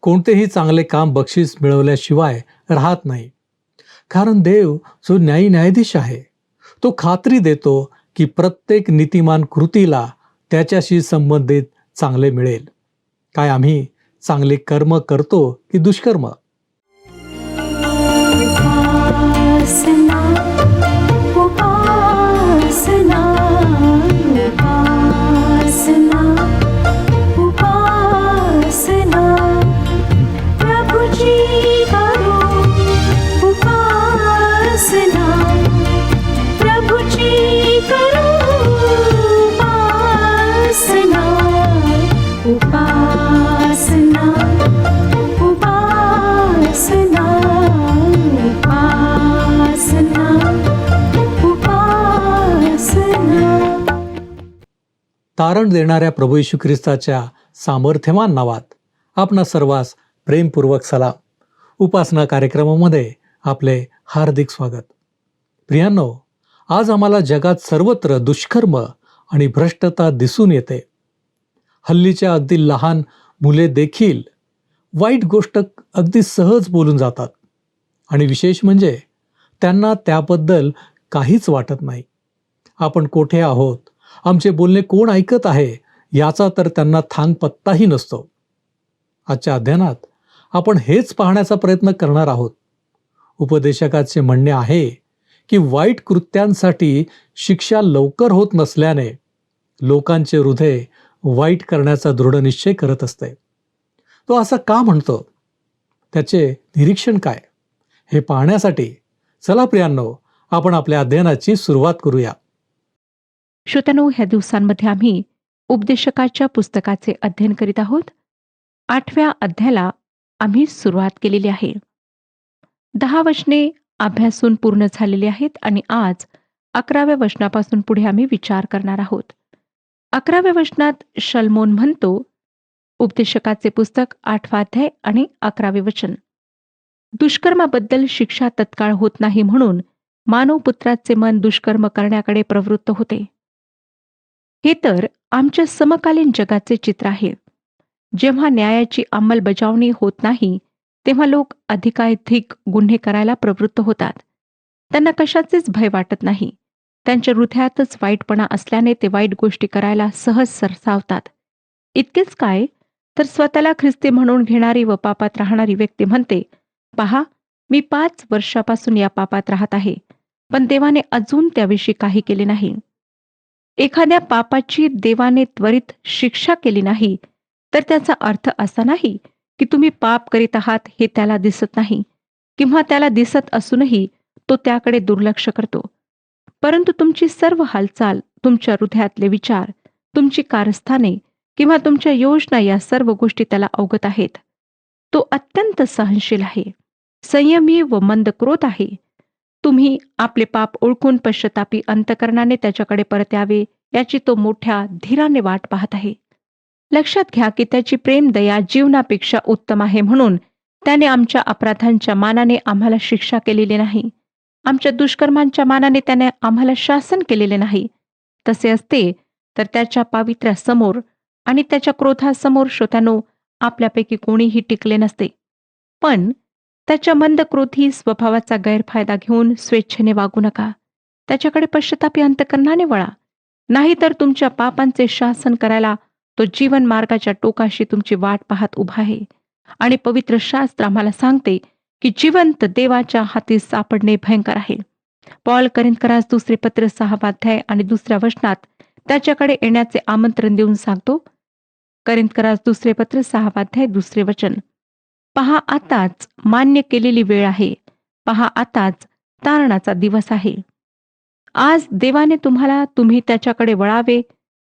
कोणतेही चांगले काम बक्षीस मिळवल्याशिवाय राहत नाही. कारण देव जो न्यायाधीश आहे, तो खात्री देतो की प्रत्येक नीतिमान कृतीला त्याच्याशी संबंधित चांगले मिळेल. काय आम्ही चांगले कर्म करतो की दुष्कर्म? उपासना उपासना उपासना उपासना प्रभुजी करो उपासना प्रभुजी करो उपासना उपासना उपासना उपासना उपासना. तारण देणाऱ्या प्रभू येशू ख्रिस्ताच्या सामर्थ्यवान नावात आपणा सर्वांस प्रेमपूर्वक सलाम. उपासना कार्यक्रमामध्ये आपले हार्दिक स्वागत. प्रियांनो, आज आम्हाला जगात सर्वत्र दुष्कर्म आणि भ्रष्टता दिसून येते. हल्लीच्या अगदी लहान मुले देखील वाईट गोष्ट अगदी सहज बोलून जातात आणि विशेष म्हणजे त्यांना त्याबद्दल काहीच वाटत नाही. आपण कोठे आहोत, आमचे बोलणे कोण ऐकत आहे याचा तर त्यांना थांग पत्ताही नसतो. आजच्या अध्ययनात आपण हेच पाहण्याचा प्रयत्न करणार आहोत. उपदेशकाचे म्हणणे आहे की वाईट कृत्यांसाठी शिक्षा लवकर होत नसल्याने लोकांचे हृदय वाईट करण्याचा दृढनिश्चय करत असते. तो असं का म्हणतो? त्याचे निरीक्षण काय? हे पाहण्यासाठी चला प्रियांनो, आपण आपल्या अध्ययनाची सुरुवात करूया. श्रोत्यांनो, ह्या दिवसांमध्ये आम्ही उपदेशकाच्या पुस्तकाचे अध्ययन करीत आहोत. 8व्या अध्यायाला आम्ही सुरुवात केलेली आहे. 10 वचने अभ्यासून पूर्ण झालेली आहेत आणि आज 11व्या वचनापासून पुढे आम्ही विचार करणार आहोत. 11व्या वचनात शलमोन म्हणतो, उपदेशकाचे पुस्तक 8वा अध्याय आणि 11वे वचन, दुष्कर्माबद्दल शिक्षा तत्काळ होत नाही म्हणून मानवपुत्राचे मन दुष्कर्म करण्याकडे प्रवृत्त होते. हे तर आमच्या समकालीन जगाचे चित्र आहे. जेव्हा न्यायाची अंमलबजावणी होत नाही तेव्हा लोक अधिकाधिक गुन्हे करायला प्रवृत्त होतात. त्यांना कशाचेच भय वाटत नाही. त्यांच्या हृदयातच वाईटपणा असल्याने ते वाईट गोष्टी करायला सहज सरसावतात. इतकेच काय, तर स्वतःला ख्रिस्ती म्हणून घेणारी व पापात राहणारी व्यक्ती म्हणते, पहा, मी 5 वर्षापासून या पापात राहत आहे, पण देवाने अजून त्याविषयी काही केले नाही. एखाद्या पापाची देवाने त्वरित शिक्षा केली नाही तर त्याचा अर्थ असा नाही की तुम्ही पाप करीत आहात हे त्याला दिसत नाही, किंवा त्याला दिसत असूनही तो त्याकडे दुर्लक्ष करतो. परंतु तुमची सर्व हालचाल, तुमच्या हृदयातले विचार, तुमची कारस्थाने किंवा तुमच्या योजना या सर्व गोष्टी त्याला अवगत आहेत. तो अत्यंत सहनशील आहे, संयमी व मंद क्रोध आहे. तुम्ही आपले पाप ओळखून पश्चातापी अंतकरणाने त्याच्याकडे परत यावे याची तो मोठ्या धीराने वाट पाहत आहे. लक्षात घ्या की त्याची प्रेम दया जीवनापेक्षा उत्तम आहे, म्हणून त्याने आमच्या अपराधांच्या मानाने आम्हाला शिक्षा केलेली नाही. आमच्या दुष्कर्मांच्या मानाने त्याने आम्हाला शासन केलेले नाही. तसे असते तर त्याच्या पावित्र्यासमोर आणि त्याच्या क्रोधासमोर श्रोत्यानो आपल्यापैकी कोणीही टिकले नसते. पण त्याच्या मंद क्रोधी स्वभावाचा गैरफायदा घेऊन स्वेच्छेने वागू नका. त्याच्याकडे पश्चातापी अंतकरणाने वळा, नाहीतर तुमच्या पापांचे शासन करायला तो जीवन मार्गाच्या टोकाशी तुमची वाट पाहत उभा आहे. आणि पवित्र शास्त्र आम्हाला सांगते की जिवंत देवाच्या हाती सापडणे भयंकर आहे. पॉल करिंथकरास दुसरे पत्र 6वा अध्याय आणि 2ऱ्या वचनात त्याच्याकडे येण्याचे आमंत्रण देऊन सांगतो. करिंथकरास दुसरे पत्र 6वा अध्याय 2रे वचन, पहा, आताच मान्य केलेली वेळ आहे. पहा, आताच तारणाचा दिवस आहे. आज देवाने तुम्ही त्याच्याकडे वळावे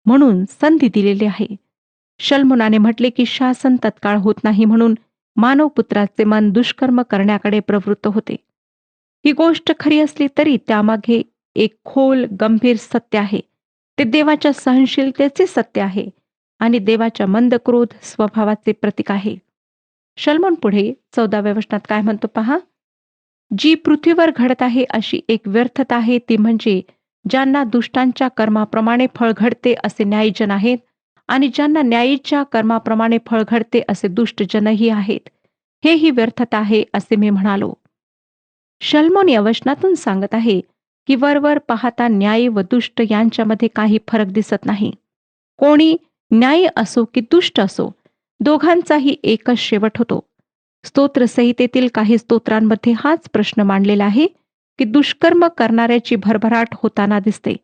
म्हणून संधी दिलेली आहे. शलमोनाने म्हटले की शासन तत्काळ होत नाही म्हणून मानवपुत्राचे मन दुष्कर्म करण्याकडे प्रवृत्त होते. ही गोष्ट खरी असली तरी त्यामागे एक खोल गंभीर सत्य आहे. ते देवाच्या सहनशीलतेचे सत्य आहे आणि देवाच्या मंद क्रोध स्वभावाचे प्रतीक आहे. शलमोन पुढे 14व्या वचनात काय म्हणतो पहा, जी पृथ्वीवर घडत आहे अशी एक व्यर्थता आहे, ती म्हणजे ज्यांना दुष्टांच्या कर्माप्रमाणे फळ घडते असे न्यायजन आहेत आणि ज्यांना न्यायीच्या कर्माप्रमाणे फळ घडते असे दुष्ट जनही आहेत. हे ही व्यर्थता आहे असे मी म्हणालो. शल्मोन या वचनातून सांगत आहे की वरवर पाहता न्यायी व दुष्ट यांच्यामध्ये काही फरक दिसत नाही. कोणी न्यायी असो की दुष्ट असो, दोघांचाही एकच शेवट होतो. स्तोत्रसंहितेतील काही स्तोत्रांमध्ये हाच प्रश्न मांडलेला आहे की दुष्कर्म करणाऱ्याची भरभराट होताना दिसते,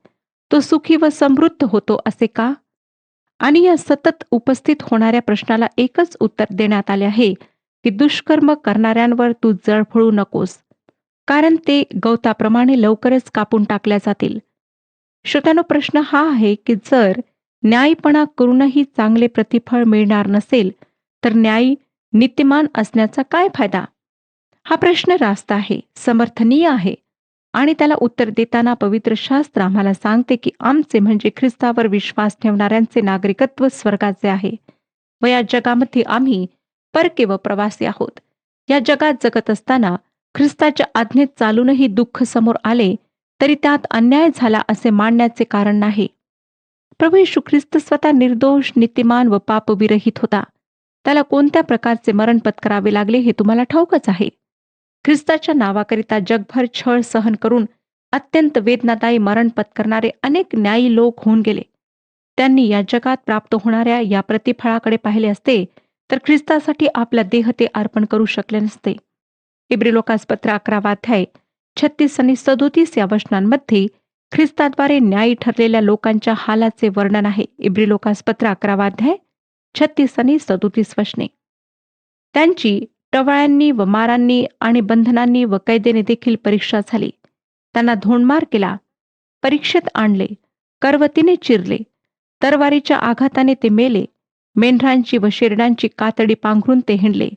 तो सुखी व समृद्ध होतो असे का? आणि या सतत उपस्थित होणाऱ्या प्रश्नाला एकच उत्तर देण्यात आले आहे की दुष्कर्म करणाऱ्यांवर तू जळफळू नकोस, कारण ते गवताप्रमाणे लवकरच कापून टाकल्या जातील. श्रोत्यानो, प्रश्न हा आहे की जर न्यायीपणा करूनही चांगले प्रतिफळ मिळणार नसेल तर न्यायी नीतिमान असण्याचा काय फायदा? हा प्रश्न रास्त आहे, समर्थनीय आहे आणि त्याला उत्तर देताना पवित्र शास्त्र आम्हाला सांगते की आमचे म्हणजे ख्रिस्तावर विश्वास ठेवणाऱ्यांचे नागरिकत्व स्वर्गाचे आहे व या जगामध्ये आम्ही परके व प्रवासी आहोत. या जगात जगत असताना ख्रिस्ताच्या आज्ञेत चालूनही दुःख समोर आले तरी त्यात अन्याय झाला असे मानण्याचे कारण नाही. प्रभू येशू ख्रिस्त स्वतः निर्दोष, नीतिमान व पापविरहित होता. त्याला कोणत्या प्रकारचे मरण पत्करावे लागले हे तुम्हाला ठाऊकच आहे. ख्रिस्ताच्या नावाकरिता जगभर छळ सहन करून अत्यंत वेदनादायी मरण पत्करणारे अनेक न्यायी लोक होऊन गेले. त्यांनी या जगात प्राप्त होणाऱ्या या प्रतिफळाकडे पाहिले असते तर ख्रिस्तासाठी आपला देह ते अर्पण करू शकले नसते. इब्रिलोकासपत्र 11 अध्याय 36 आणि 37 या वचनांमध्ये ख्रिस्ताद्वारे न्यायी ठरलेल्या लोकांच्या हालाचे वर्णन आहे. इब्रिलोकासपत्र 11 अध्याय 36 आणि 37 वचने. त्यांची टवाळ्यांनी व मारांनी आणि बंधनांनी व कैदेने देखील परीक्षा झाली. त्यांना धोंडमार केला, परीक्षेत आणले, करवतीने चिरले, तरवारीच्या आघाताने ते मेले, मेंढरांची व शेरडांची कातडी पांघरून ते हिंडले.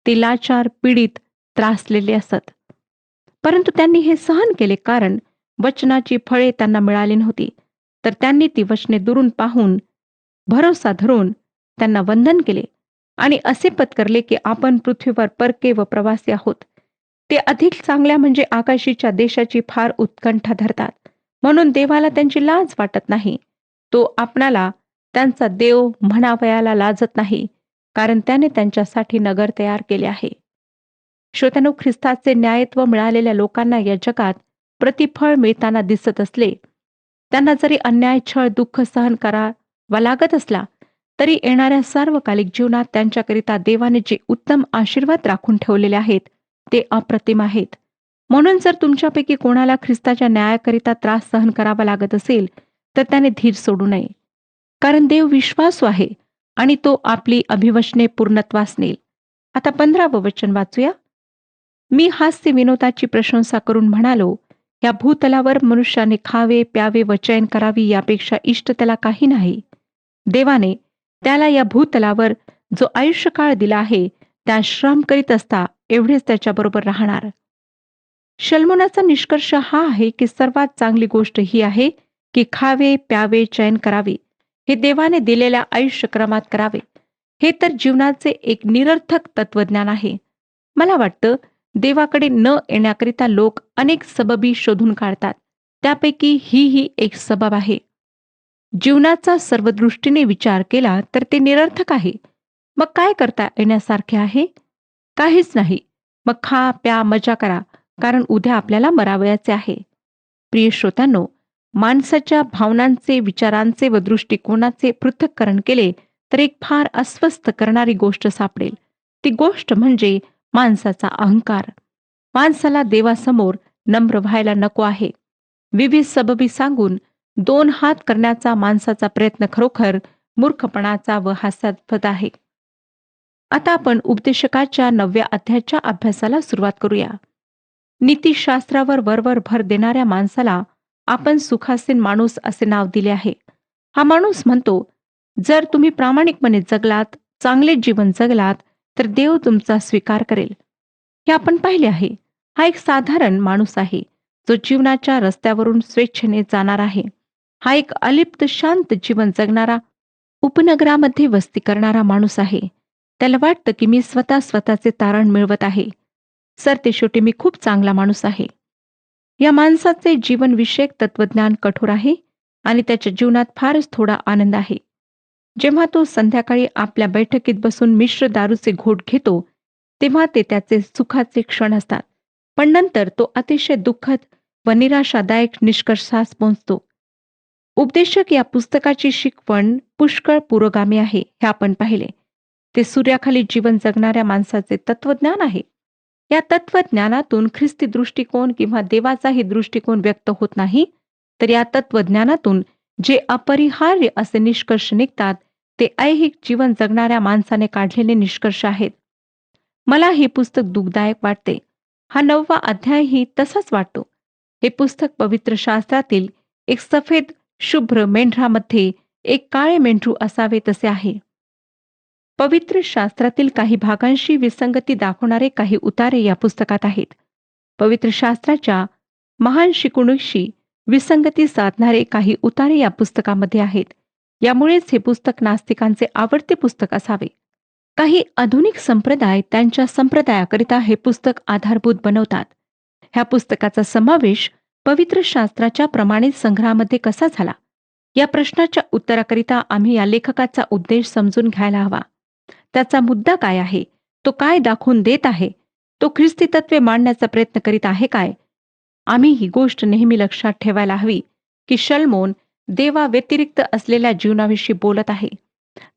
ते लाचार, पीडित, त्रासलेले असत. परंतु त्यांनी हे सहन केले कारण वचनाची फळे त्यांना मिळाली नव्हती. तर त्यांनी ती वचने दुरून पाहून भरोसा धरून त्यांना वंदन केले आणि असे पत्करले की आपण पृथ्वीवर परके व प्रवासी आहोत. ते अधिक चांगल्या म्हणजे आकाशीच्या देशाची फार उत्कंठा धरतात, म्हणून देवाला त्यांची लाज वाटत नाही. तो आपणाला त्यांचा देव म्हणावयाला लाजत नाही, कारण त्याने त्यांच्यासाठी नगर तयार केले आहे. श्रोत्यानो, ख्रिस्ताचे न्यायत्व मिळालेल्या लोकांना या जगात प्रतिफळ मिळताना दिसत असले, त्यांना जरी अन्याय, छळ, दुःख सहन करावा लागत असला तरी येणाऱ्या सार्वकालिक जीवनात त्यांच्याकरिता देवाने जे उत्तम आशीर्वाद राखून ठेवलेले आहेत ते अप्रतिम आहेत. म्हणून जर तुमच्यापैकी कोणाला ख्रिस्ताच्या न्यायाकरिता त्रास सहन करावा लागत असेल तर त्याने धीर सोडू नये, कारण देव विश्वासू आहे आणि तो आपली अभिवचने पूर्णत्वास नेईल. आता 15वं वचन वाचूया. मी हास्य विनोदाची प्रशंसा करून म्हणालो, या भूतलावर मनुष्याने खावे, प्यावे व चैन करावी यापेक्षा इष्ट त्याला काही नाही. देवाने त्याला या भूतलावर जो आयुष्यकाळ दिला आहे त्या श्रम करीत असता एवढेच त्याच्याबरोबर राहणार. शल्मोनाचा निष्कर्ष हा आहे की सर्वात चांगली गोष्ट ही आहे की खावे, प्यावे, चैन करावे हे देवाने दिलेल्या आयुष्यक्रमात करावे. हे तर जीवनाचे एक निरर्थक तत्वज्ञान आहे. मला वाटतं देवाकडे न येण्याकरिता लोक अनेक सबबी शोधून काढतात. त्यापैकी ही एक सबब आहे. जीवनाचा सर्व दृष्टीने विचार केला तर ते निरर्थक आहे. मग काय करता येण्यासारखे आहे? काहीच नाही. मग खा, प्या, मजा करा, कारण उद्या आपल्याला मरावयाचे आहे. प्रिय श्रोत्यांनो, माणसाच्या भावनांचे, विचारांचे व दृष्टिकोनाचे पृथक्करण केले तर एक फार अस्वस्थ करणारी गोष्ट सापडेल. ती गोष्ट म्हणजे माणसाचा अहंकार. माणसाला देवासमोर नम्र व्हायला नको आहे. विविध सबबी सांगून 2 हात करण्याचा माणसाचा प्रयत्न खरोखर मूर्खपणाचा व हास्यास्पद आहे. आता आपण उपदेशकाच्या 9व्या अध्यायाच्या अभ्यासाला सुरुवात करूया. नीतिशास्त्रावर वरवर भर देणाऱ्या माणसाला आपण सुखासीन माणूस असे नाव दिले आहे. हा माणूस म्हणतो, जर तुम्ही प्रामाणिकपणे जगलात, चांगले जीवन जगलात तर देव तुमचा स्वीकार करेल. हे आपण पाहिले आहे. हा एक साधारण माणूस आहे जो जीवनाच्या रस्त्यावरून स्वेच्छेने जाणार आहे. हा एक अलिप्त, शांत जीवन जगणारा, उपनगरामध्ये वस्ती करणारा माणूस आहे. त्याला वाटतं की मी स्वतःचे तारण मिळवत आहे. सरते शेवटी मी खूप चांगला माणूस आहे. या माणसाचे जीवनविषयक तत्वज्ञान कठोर आहे आणि त्याच्या जीवनात फारच थोडा आनंद आहे. जेव्हा तो संध्याकाळी आपल्या बैठकीत बसून मिश्र दारूचे घोट घेतो, तेव्हा ते त्याचे सुखाचे क्षण असतात. पण नंतर तो अतिशय दुःखद व निराशादायक निष्कर्षास पोहोचतो. उपदेशक या पुस्तकाची शिकवण पुष्कळ पुरोगामी आहे, हे आपण पाहिले. ते सूर्याखाली जीवन जगणाऱ्या माणसाचे तत्वज्ञान आहे. या तत्वज्ञानातून ख्रिस्ती दृष्टिकोन किंवा देवाचाही दृष्टिकोन व्यक्त होत नाही, तर या तत्वज्ञानातून जे अपरिहार्य असे निष्कर्ष निघतात, ते ऐहिक जीवन जगणाऱ्या माणसाने काढलेले निष्कर्ष आहेत. मला हे पुस्तक दुःखदायक वाटते. हा 9वा अध्यायही तसाच वाटतो. हे पुस्तक पवित्र शास्त्रातील एक सफेद शुभ्र मेंढरामध्ये एक काळे मेंढरू असावे तसे आहे. पवित्र शास्त्रातील काही भागांशी विसंगती दाखवणारे काही उतारे या पुस्तकात आहेत. पवित्र शास्त्राच्या महान शिकवणुकीशी विसंगती साधणारे काही उतारे या पुस्तकामध्ये आहेत. यामुळेच हे पुस्तक नास्तिकांचे आवडते पुस्तक असावे. काही आधुनिक संप्रदाय त्यांच्या संप्रदायाकरिता हे पुस्तक आधारभूत बनवतात. ह्या पुस्तकाचा समावेश पवित्र शास्त्राच्या प्रमाणित संग्रहामध्ये कसा झाला, या प्रश्नाच्या उत्तराकरिता आम्ही या लेखकाचा उद्देश समजून घ्यायला हवा. त्याचा मुद्दा काय आहे, तो काय दाखवून देत आहे, तो ख्रिस्ती तत्वे मांडण्याचा प्रयत्न करीत आहे काय. आम्ही ही गोष्ट नेहमी लक्षात ठेवायला हवी की शल्मोन देवा व्यतिरिक्त असलेल्या जीवनाविषयी बोलत आहे.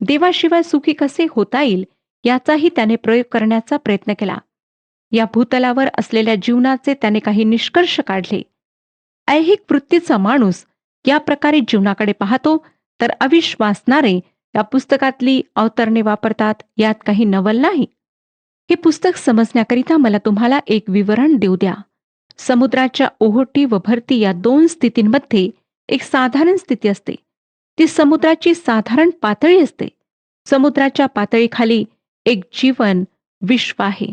देवाशिवाय सुखी कसे होता येईल याचाही त्याने प्रयोग करण्याचा प्रयत्न केला. या भूतलावर असलेल्या जीवनाचे त्याने काही निष्कर्ष काढले. ऐहिक वृत्तीचा माणूस या प्रकारे जीवनाकडे पाहतो, तर अविश्वासणारे या पुस्तकातली अवतरणे वापरतात. यात काही नवल नाही. हे पुस्तक समजण्याकरिता मला तुम्हाला एक विवरण देऊ द्या. समुद्राच्या ओहोटी व भरती या 2 स्थितींमध्ये एक साधारण स्थिती असते. ती समुद्राची साधारण पातळी असते. समुद्राच्या पातळीखाली एक जीवन विश्व आहे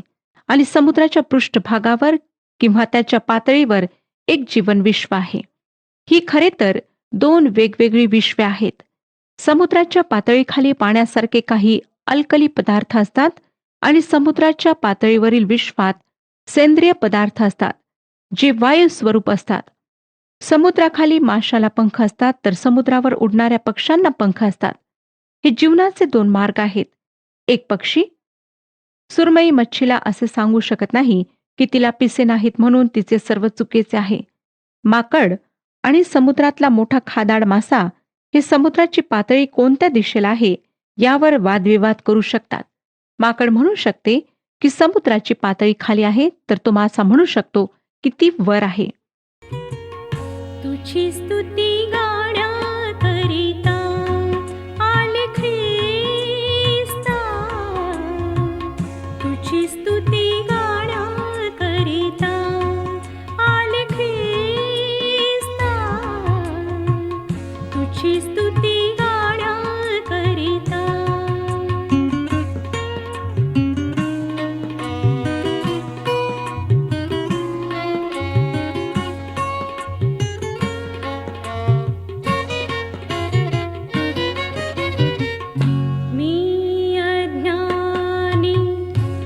आणि समुद्राच्या पृष्ठभागावर किंवा त्याच्या पातळीवर एक जीवन विश्व आहे. ही खरे तर 2 वेगवेगळी विश्वे आहेत. समुद्राच्या पातळीखाली पाण्यासारखे काही अल्कली पदार्थ असतात आणि समुद्राच्या पातळीवरील विश्वात सेंद्रिय पदार्थ असतात, जे वायू स्वरूप असतात. समुद्राखाली माशाला पंख असतात, तर समुद्रावर उडणाऱ्या पक्ष्यांना पंख असतात. हे जीवनाचे 2 मार्ग आहेत. एक पक्षी सुरमई मच्छीला असे सांगू शकत नाही की तिला पिसे नाहीत म्हणून तिचे सर्व चुकीचे आहे. माकड आणि समुद्रातला मोठा खादाड मासा हे समुद्राची पातळी कोणत्या दिशेला आहे यावर वादविवाद करू शकतात. माकड म्हणू शकते की समुद्राची पातळी खाली आहे, तर तो मासा म्हणू शकतो की ती वर आहे. तुझी स्तुती गाण्याकरिता आले ख्रिस्ता, तुझी स्तुती गाण्याकरिता आले ख्रिस्ता, तुझी स्तुती गाण्याकरिता. मी अज्ञानी,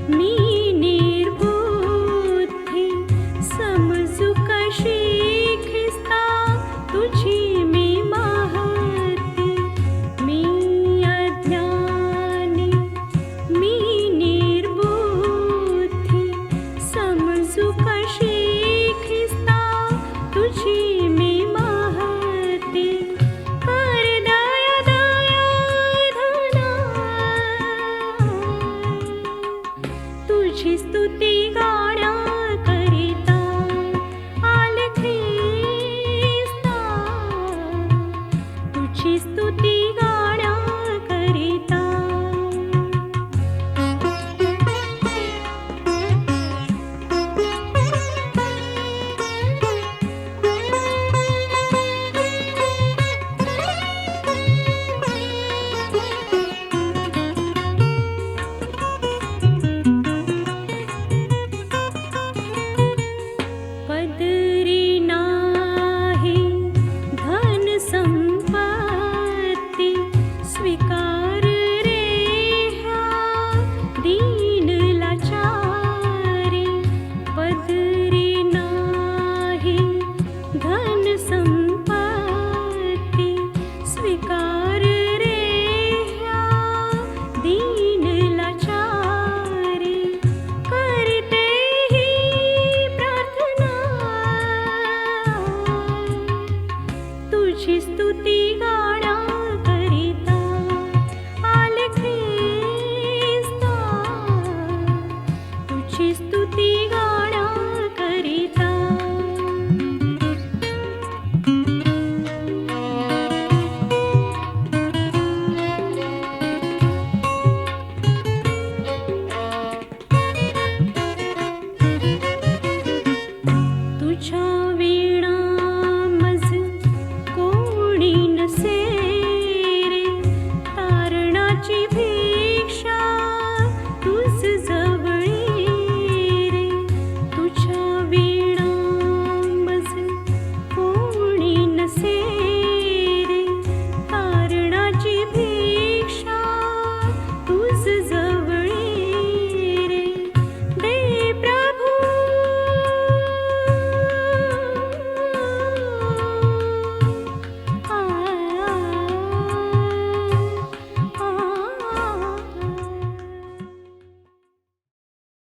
मी निर्बुद्धी, समजू कशी ख्रिस्ता तुझी मी महती. मी अज्ञानी, मी निर्बुद्धी, समजू कशी ख्रिस्ता तुझी मी महती. कर दया दया धना, तुझी स्तुती गाण्याकरिता आले ख्रिस्ता, तुझी स्तुती गाण्याकरिता.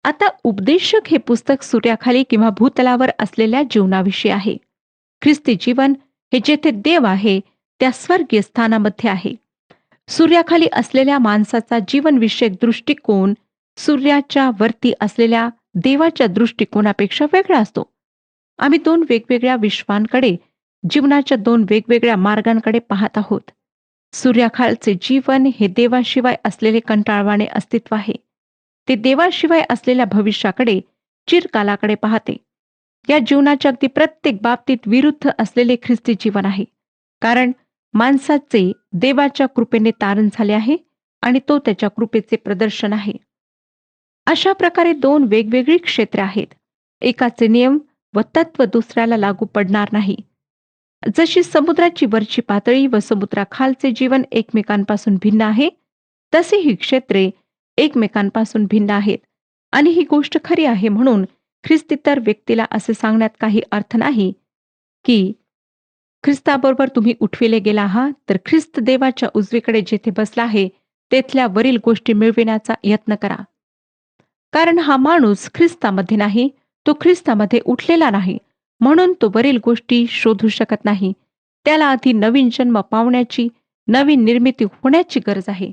आता उपदेशक हे पुस्तक सूर्याखाली किंवा भूतलावर असलेल्या जीवनाविषयी आहे. ख्रिस्ती जीवन हे जेथे देव आहे त्या स्वर्गीय स्थानामध्ये आहे. सूर्याखाली असलेल्या माणसाचा जीवनविषयक दृष्टिकोन सूर्याच्या वरती असलेल्या देवाच्या दृष्टिकोनापेक्षा वेगळा असतो. आम्ही दोन वेगवेगळ्या विश्वांकडे, जीवनाच्या दोन वेगवेगळ्या मार्गांकडे पाहत आहोत. सूर्याखालचे जीवन हे देवाशिवाय असलेले कंटाळवाणे अस्तित्व आहे. ते देवाशिवाय असलेल्या भविष्याकडे, चिरकालाकडे पाहते. या जीवनाच्या अगदी प्रत्येक बाबतीत विरुद्ध असलेले ख्रिस्ती जीवन आहे. कारण माणसाचे देवाच्या कृपेने तारण झाले आहे आणि तो त्याच्या कृपेचे प्रदर्शन आहे. अशा प्रकारे दोन वेगवेगळी क्षेत्रे आहेत. एकाचे नियम व तत्व दुसऱ्याला लागू पडणार नाही. जशी समुद्राची वरची पातळी व समुद्राखालचे जीवन एकमेकांपासून भिन्न आहे, तसे ही क्षेत्रे एकमेकांपासून भिन्न आहेत. आणि ही गोष्ट खरी आहे. म्हणून ख्रिस्तीतर व्यक्तीला असे सांगण्यात काही अर्थ नाही की ख्रिस्ताबरोबर तुम्ही उठविले गेला आहात, तर ख्रिस्त देवाच्या उजवीकडे जेथे बसला आहे तेथल्या वरील गोष्टी मिळविण्याचा यत्न करा. कारण हा माणूस ख्रिस्तामध्ये नाही, तो ख्रिस्तामध्ये उठलेला नाही, म्हणून तो वरील गोष्टी शोधू शकत नाही. त्याला आधी नवीन जन्म पावण्याची, नवीन निर्मिती होण्याची गरज आहे.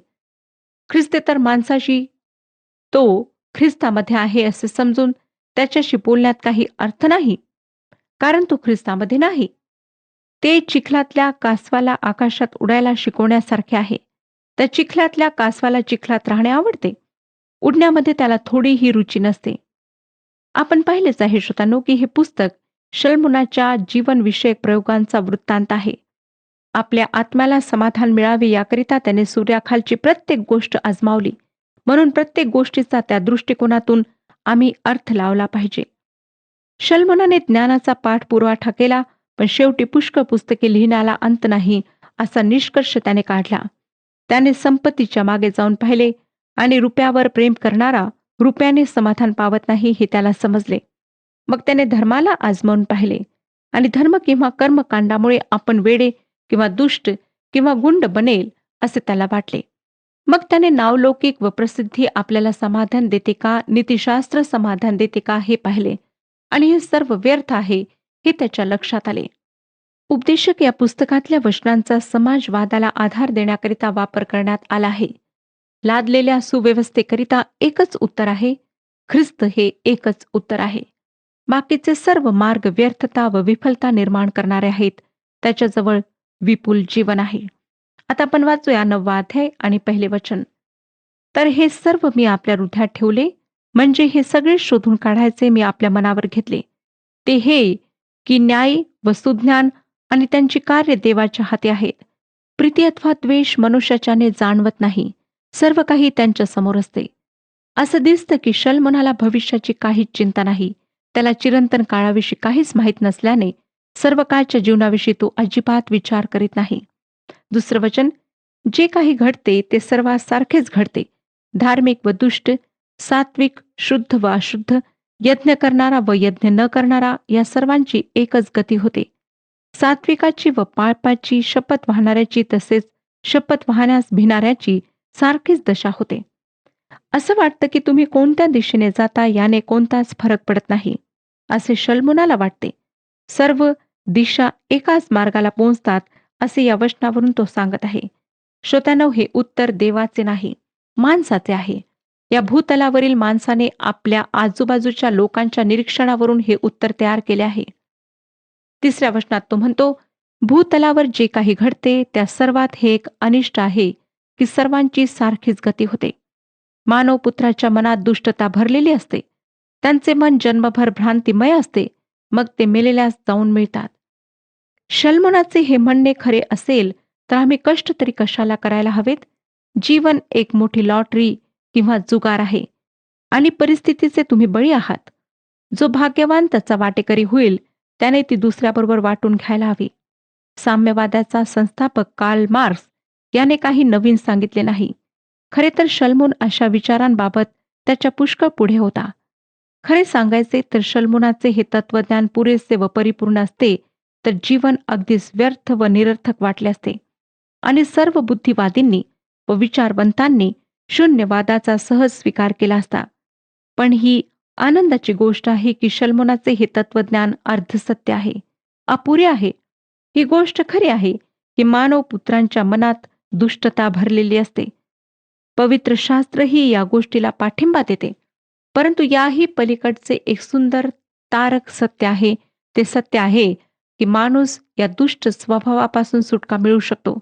ख्रिस्तेतर माणसाशी तो ख्रिस्तामध्ये आहे असे समजून त्याच्याशी बोलण्यात काही अर्थ नाही, कारण तो ख्रिस्तामध्ये नाही. ते चिखलातल्या कासवाला आकाशात उडायला शिकवण्यासारखे आहे. त्या चिखलातल्या कासवाला चिखलात राहणे आवडते, उडण्यामध्ये त्याला थोडीही रुची नसते. आपण पाहिलेच आहे श्रोतांनो की हे पुस्तक शल्मुनाच्या जीवनविषयक प्रयोगांचा वृत्तांत आहे. आपल्या आत्म्याला समाधान मिळावे याकरिता त्याने सूर्याखालची प्रत्येक गोष्ट आजमावली. म्हणून प्रत्येक गोष्टीचा त्या दृष्टिकोनातून आम्ही अर्थ लावला पाहिजे. शल्मुनाने ज्ञानाचा पाठपुरावा केला, पण शेवटी पुष्कळ पुस्तके लिहिण्याला अंत नाही असा निष्कर्ष त्याने काढला. त्याने संपत्तीच्या मागे जाऊन पाहिले आणि रुपयावर प्रेम करणारा रुपयाने समाधान पावत नाही हे त्याला समजले. मग त्याने धर्माला आजमावून पाहिले आणि धर्म किंवा कर्मकांडामुळे आपण वेडे किंवा दुष्ट किंवा गुंड बनेल असे त्याला वाटले. मग त्याने नावलौकिक व प्रसिद्धी आपल्याला समाधान देते का, नीतिशास्त्र समाधान देते का हे पाहिले आणि हे सर्व व्यर्थ आहे हे त्याच्या लक्षात आले. उपदेशक या पुस्तकातल्या वचनांचा समाजवादाला आधार देण्याकरिता वापर करण्यात आला आहे. लादलेल्या सुव्यवस्थेकरिता एकच उत्तर आहे, ख्रिस्त हे एकच उत्तर आहे. बाकीचे सर्व मार्ग व्यर्थता व विफलता निर्माण करणारे आहेत. त्याच्याजवळ विपुल जीवन आहे. आता आपण वाचूया 9वा अध्याय आणि पहिले वचन. तर हे सर्व मी आपल्या हृदयात ठेवले, म्हणजे हे सगळे शोधून काढायचे मी आपल्या मनावर घेतले. ते हे की न्याय व सुज्ञान आणि त्यांची कार्य देवाच्या हाती आहेत. प्रीती अथवा द्वेष मनुष्याच्याने जाणवत नाही, सर्व काही त्यांच्या समोर असते. असं दिसतं की शल्मुनाला भविष्याची काहीच चिंता नाही. त्याला चिरंतन काळाविषयी काहीच माहीत नसल्याने सर्व काळच्या जीवनाविषयी तो अजिबात विचार करीत नाही. दुसरं वचन, जे काही घडते ते सर्वांसारखेच घडते. धार्मिक व दुष्ट, सात्विक, शुद्ध व अशुद्ध, यज्ञ करणारा व यज्ञ न करणारा या सर्वांची एकच गती होते. सात्विकाची व पाळपाची, शपथ वाहणाऱ्याची तसेच शपथ वाहण्यास भिणाऱ्याची सारखीच दशा होते. असं वाटतं की तुम्ही कोणत्या दिशेने जाता याने कोणताच फरक पडत नाही असे शल्मुनाला वाटते. सर्व दिशा एकाच मार्गाला पोहोचतात असे या वचनावरून तो सांगत आहे. श्रोत्यानो, हे उत्तर देवाचे नाही, माणसाचे आहे. या भूतलावरील माणसाने आपल्या आजूबाजूच्या लोकांच्या निरीक्षणावरून हे उत्तर तयार केले आहे. तिसऱ्या वचनात तो म्हणतो, भूतलावर जे काही घडते त्या सर्वात हे एक अनिष्ट आहे की सर्वांची सारखीच गती होते. मानवपुत्राच्या मनात दुष्टता भरलेली असते. त्यांचे मन जन्मभर भ्रांतिमय असते, मग ते मेलेल्यास जाऊन मिळतात. शल्मुनाचे हे म्हणणे खरे असेल तर आम्ही कष्ट तरी कशाला करायला हवेत? जीवन एक मोठी लॉटरी किंवा जुगार आहे आणि परिस्थितीचे तुम्ही बळी आहात. जो भाग्यवान त्याचा वाटेकरी होईल त्याने ती दुसऱ्याबरोबर वाटून घ्यायला हवी. साम्यवादाचा संस्थापक कार्ल मार्क्स याने काही नवीन सांगितले नाही. खरे तर शल्मुन अशा विचारांबाबत त्याच्या पुष्कळ पुढे होता. खरे सांगायचे तर शल्मुनाचे हे तत्वज्ञान पुरेसे व परिपूर्ण असते तर जीवन अगदीच व्यर्थ व निरर्थक वाटले असते आणि सर्व बुद्धिवादींनी व विचारवंतांनी शून्यवादाचा सहज स्वीकार केला असता. पण ही आनंदाची गोष्ट आहे की शल्मोनाचे हे तत्वज्ञान अर्धसत्य आहे, अपुरे आहे. ही गोष्ट खरी आहे की मानव पुत्रांच्या मनात दुष्टता भरलेली असते. पवित्र शास्त्रही या गोष्टीला पाठिंबा देते. परंतु याही पलीकडचे एक सुंदर तारक सत्य आहे. ते सत्य आहे की माणूस या दुष्ट स्वभावापासून सुटका मिळू शकतो.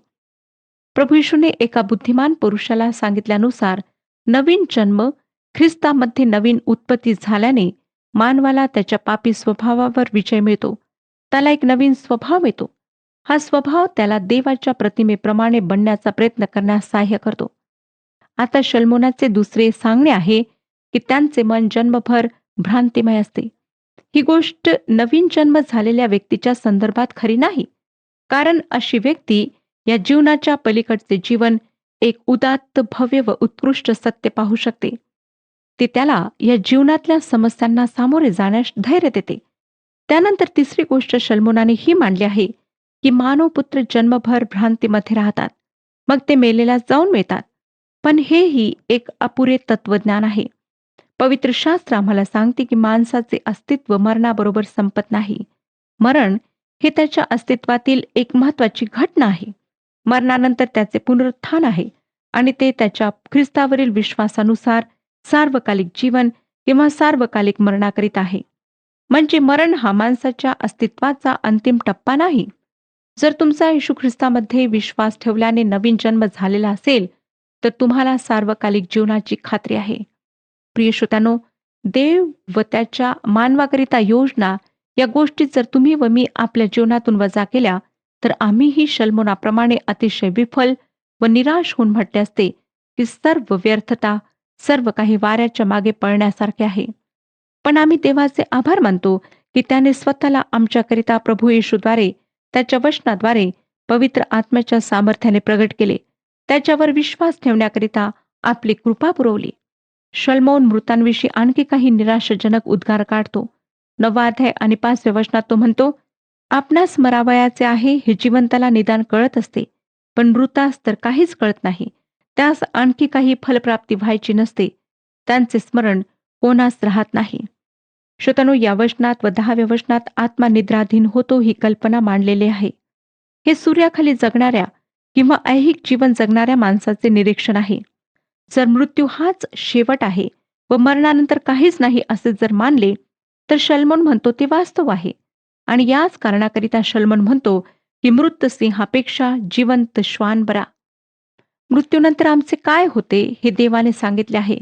प्रभू येशूने एका बुद्धिमान पुरुषाला सांगितल्यानुसार नवीन जन्म ख्रिस्तामध्ये नवीन उत्पत्ती झाल्याने मानवाला त्याच्या पापी स्वभावावर विजय मिळतो. त्याला एक नवीन स्वभाव मिळतो. हा स्वभाव त्याला देवाच्या प्रतिमेप्रमाणे बनण्याचा प्रयत्न करण्यास सहाय्य करतो. आता शल्मोनाचे दुसरे सांगणे आहे की त्यांचे मन जन्मभर भ्रांतिमय असते. ही गोष्ट नवीन जन्म झालेल्या व्यक्तीच्या संदर्भात खरी नाही, कारण अशी व्यक्ती या जीवनाच्या पलीकडचे जीवन एक उदात्त, भव्य व उत्कृष्ट सत्य पाहू शकते. ते त्याला या जीवनातल्या समस्यांना सामोरे जाण्यास धैर्य देते. त्यानंतर तिसरी गोष्ट शल्मोनाने ही मांडली आहे की मानव पुत्र जन्मभर भ्रांतीमध्ये राहतात, मग ते मेलेला जाऊन मिळतात. पण हेही एक अपुरे तत्वज्ञान आहे. पवित्र शास्त्र आम्हाला सांगते की माणसाचे अस्तित्व मरणाबरोबर संपत नाही. मरण हे त्याच्या अस्तित्वातील एक महत्वाची घटना आहे. मरणानंतर त्याचे पुनरुत्थान आहे आणि ते त्याच्या ख्रिस्तावरील विश्वासानुसार सार्वकालिक जीवन किंवा सार्वकालिक मरणाकरीत आहे. म्हणजे मरण हा माणसाच्या अस्तित्वाचा अंतिम टप्पा नाही. जर तुमचा येशू ख्रिस्तामध्ये विश्वास ठेवल्याने नवीन जन्म झालेला असेल तर तुम्हाला सार्वकालिक जीवनाची खात्री आहे. प्रिय श्रोत्यानो, देव व त्याच्या मानवाकरिता योजना या गोष्टी जर तुम्ही व मी आपल्या जीवनातून वजा केल्या तर आम्हीही शल्मोनाप्रमाणे अतिशय विफल व निराश होऊन म्हटले असते की सर्व व्यर्थता, सर्व काही वाऱ्याच्या मागे पळण्यासारखे आहे. पण आम्ही देवाचे आभार मानतो की त्याने स्वतःला आमच्याकरिता प्रभू येशूद्वारे, त्याच्या वचनाद्वारे, पवित्र आत्म्याच्या सामर्थ्याने प्रगट केले. त्याच्यावर विश्वास ठेवण्याकरिता आपली कृपा पुरवली. शल्मोन मृतांविषयी आणखी काही निराशाजनक उद्गार काढतो. 9 अध्याय आणि 5 वचनात तो म्हणतो, आपणास मरावयाचे आहे हे जिवंताला निदान कळत असते, पण मृतास तर काहीच कळत नाही. त्यास आणखी काही फलप्राप्ती व्हायची नसते. त्यांचे स्मरण कोणास राहत नाही. श्रोत्यानो, या वचनात व 10व्या वचनात आत्मा निद्राधीन होतो ही कल्पना मांडलेली आहे. हे सूर्याखाली जगणाऱ्या किंवा ऐहिक जीवन जगणाऱ्या माणसाचे निरीक्षण आहे. जर मृत्यू हाच शेवट आहे व मरणानंतर काहीच नाही असे जर मानले तर शल्मोन म्हणतो ते वास्तव आहे. आणि याच कारणाकरिता शल्मोन म्हणतो की मृत सिंहापेक्षा जिवंत श्वान बरा. मृत्यूनंतर आमचे काय होते हे देवाने सांगितले आहे.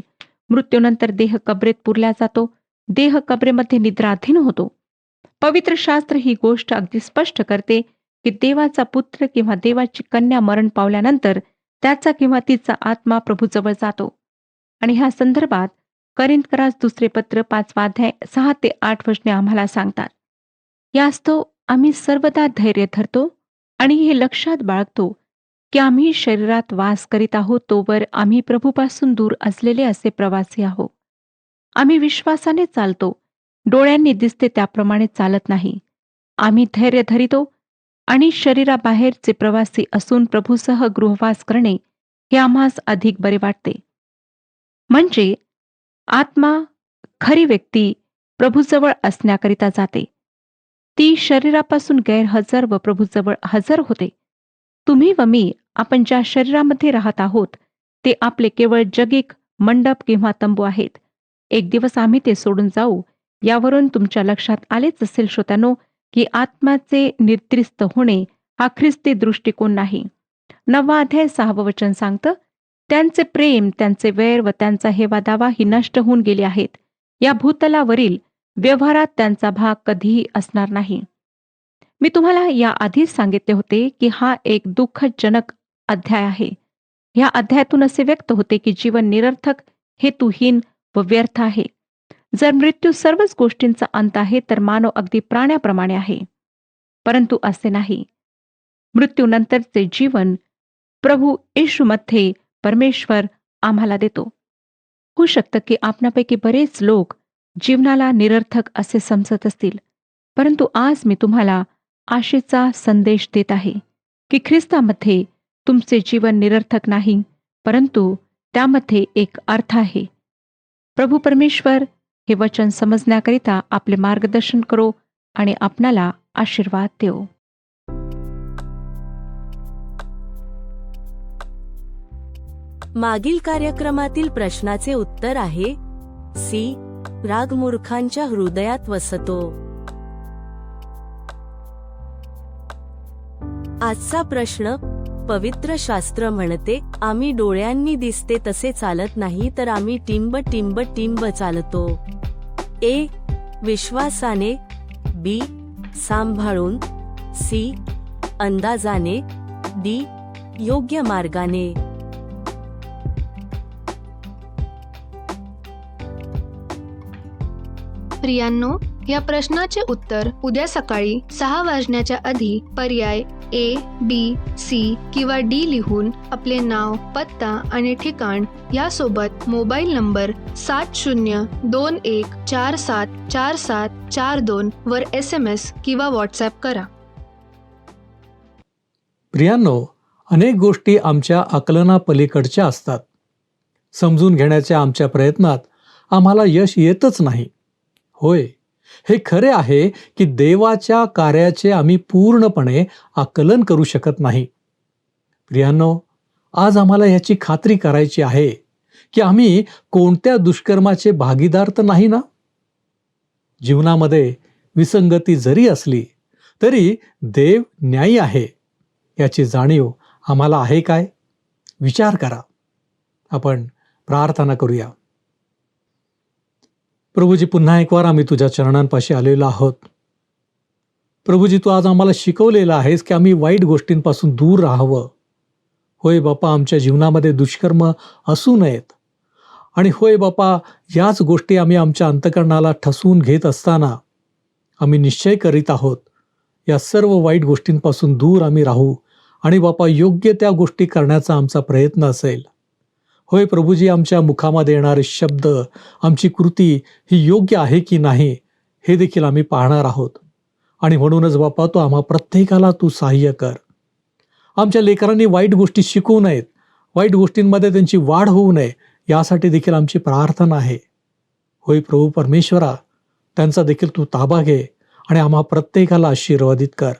मृत्यूनंतर देह कबरेत पुरला जातो. देह कबरेमध्ये निद्राधीन होतो. पवित्र शास्त्र ही गोष्ट अगदी स्पष्ट करते की देवाचा पुत्र किंवा देवाची कन्या मरण पावल्यानंतर त्याचा किंवा तिचा आत्मा प्रभूजवळ जातो. आणि ह्या संदर्भात करिंथकरास दुसरे पत्र 5 अध्याय 6 ते 8 वचने आम्हाला सांगतात. यास्तव आम्ही सर्वदा धैर्य धरतो आणि हे लक्षात बाळगतो की आम्ही शरीरात वास करीत आहोत तोवर आम्ही प्रभूपासून दूर असलेले असे प्रवासी आहोत. आम्ही विश्वासाने चालतो, डोळ्यांनी दिसते त्याप्रमाणे चालत नाही. आम्ही धैर्य धरितो आणि शरीराबाहेरचे प्रवासी असून प्रभूसह गृहवास करणे हे आम्हास अधिक बरे वाटते. म्हणजे आत्मा, खरी व्यक्ती प्रभूजवळ असण्याकरिता जाते. ती शरीरापासून गैरहजर व प्रभूजवळ हजर होते. तुम्ही व मी आपण ज्या शरीरामध्ये राहत आहोत ते आपले केवळ जगिक मंडप किंवा तंबू आहेत. एक दिवस आम्ही ते सोडून जाऊ. यावरून तुमच्या लक्षात आलेच असेल श्रोत्यानो की आत्म्याचे निर्त्रिस्त होणे हा ख्रिस्ती दृष्टिकोन नाही. 9 अध्याय 6 वचन सांगतं, त्यांचे प्रेम, त्यांचे वैर व त्यांचा हेवा दावा ही नष्ट होऊन गेले आहेत. या भूतलावरील व्यवहारात त्यांचा भाग कधीही असणार नाही. मी तुम्हाला या आधीच सांगितले होते की हा एक दुःखजनक अध्याय आहे. या अध्यायातून असे व्यक्त होते की जीवन निरर्थक, हेतुहीन व व्यर्थ आहे. जर मृत्यू सर्वच गोष्टींचा अंत आहे तर मानव अगदी प्राण्याप्रमाणे आहे. परंतु असे नाही. मृत्यूनंतरचे जीवन प्रभू येशूमध्ये परमेश्वर आम्हाला देतो. होऊ शकतं की आपणापैकी बरेच लोक जीवनाला निरर्थक असे समजत असतील, परंतु आज मी तुम्हाला आशेचा संदेश देत आहे की ख्रिस्तामध्ये तुमचे जीवन निरर्थक नाही, परंतु त्यामध्ये एक अर्थ आहे. प्रभू परमेश्वर हे वचन समजण्याकरिता आपले मार्गदर्शन करो आणि आपणाला आशीर्वाद देऊ. मागील कार्यक्रमातील प्रश्नाचे उत्तर आहे सी. राग मूर्खांच्या हृदयात वसतो. आजचा प्रश्न, पवित्र शास्त्र म्हणते आम्ही डोळ्यांनी दिसते तसे चालत नाही तर आम्ही टिंब टिंब टिंब चालतो. ए. विश्वासाने, बी. सांभाळून, सी. अंदाजाने, डी. योग्य मार्गाने. प्रियांनो, या प्रश्नाचे उत्तर उद्या सकाळी 6 वाजण्याच्या आधी पर्याय ए, बी, सी किंवा डी लिहून आपले नाव, पत्ता आणि ठिकाण यासोबत मोबाईल नंबर 7021474742 वर SMS किंवा व्हॉट्सॲप करा. प्रियांनो, अनेक गोष्टी आमच्या आकलनापलीकडच्या असतात. समजून घेण्याच्या आमच्या प्रयत्नात आम्हाला यश येतच नाही. होय, हे खरे आहे की देवाच्या कार्याचे आम्ही पूर्णपणे आकलन करू शकत नाही. प्रियांनो, आज आम्हाला याची खात्री करायची आहे की आम्ही कोणत्या दुष्कर्माचे भागीदार तर नाही ना. जीवनामध्ये विसंगती जरी असली तरी देव न्यायी आहे याची जाणीव आम्हाला आहे काय? विचार करा. आपण प्रार्थना करूया. प्रभूजी, पुन्हा एक वार आम्ही तुझ्या चरणांपाशी आलेलो आहोत. प्रभूजी, तू आज आम्हाला शिकवलेलं आहेस की आम्ही वाईट गोष्टींपासून दूर राहावं. होय बापा, आमच्या जीवनामध्ये दुष्कर्म असू नयेत. आणि होय बापा, याच गोष्टी आम्ही आमच्या अंतःकरणाला ठसवून घेत असताना आम्ही निश्चय करीत आहोत या सर्व वाईट गोष्टींपासून दूर आम्ही राहू आणि बापा योग्य त्या गोष्टी करण्याचा आमचा प्रयत्न असेल. होय प्रभूजी, आमच्या मुखामध्ये येणारे शब्द, आमची कृती ही योग्य आहे की नाही हे देखील आम्ही पाहणार आहोत. आणि म्हणूनच बापा, तू आम्हा प्रत्येकाला तू सहाय्य कर. आमच्या लेकरांनी वाईट गोष्टी शिकवू नयेत, वाईट गोष्टींमध्ये त्यांची वाढ होऊ नये यासाठी देखील आमची प्रार्थना आहे. होय प्रभू परमेश्वरा, त्यांचा देखील तू ताबा घे आणि आम्हा प्रत्येकाला आशीर्वादित कर.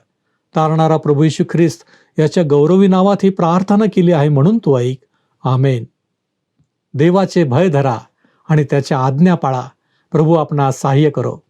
तारणारा प्रभू येशू ख्रिस्त याच्या गौरवी नावात ही प्रार्थना केली आहे म्हणून तू ऐक. आमेन. देवाचे भय धरा आणि त्याच्या आज्ञा पाळा. प्रभू आपणास सहाय्य करो.